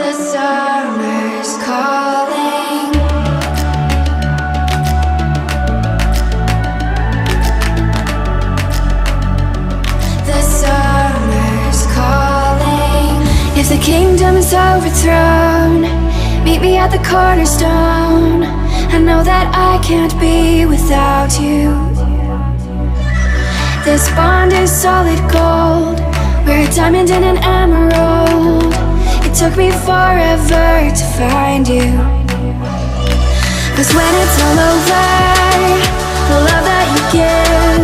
The summer's calling. The summer's calling. If the kingdom is overthrown, meet me at the cornerstone. I know that I can't be without you. This bond is solid gold. We're a diamond and an emerald. It took me forever to find you. 'Cause when it's all over, the love that you give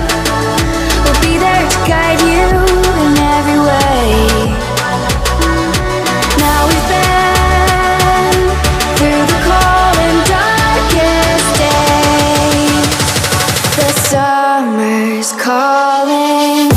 will be there to guide you in every way. Now we've been through the cold and darkest days. The summer's calling.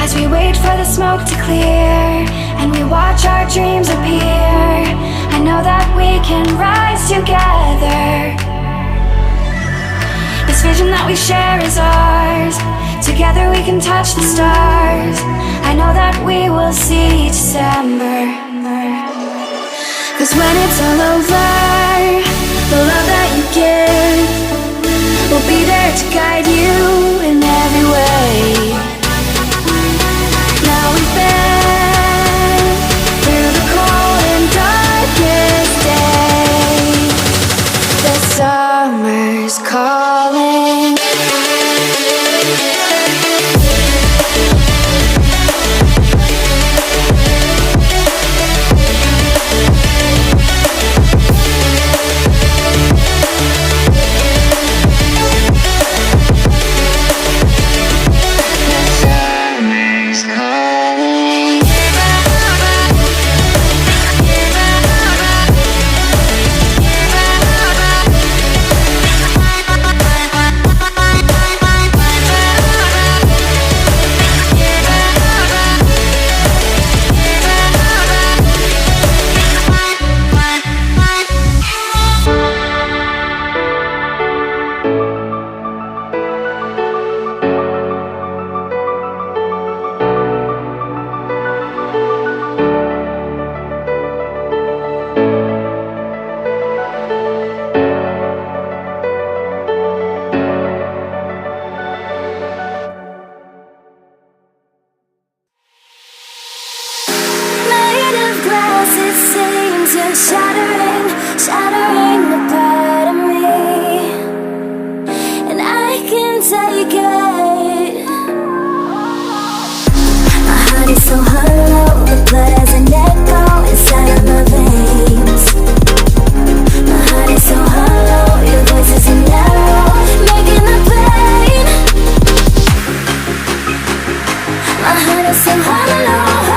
As we wait for the smoke to clear and we watch our dreams appear, I know that we can rise together. This vision that we share is ours. Together we can touch the stars. I know that we will see December. 'Cause when it's all over, the love that you give will be there to guide you in every way. Now we've been through the cold and darkest days. The summer's calling. Shattering the part of me, and I can take it. My heart is so hollow, the blood has an echo inside of my veins. My heart is so hollow, your voice is an arrow, making the pain. My heart is so hollow.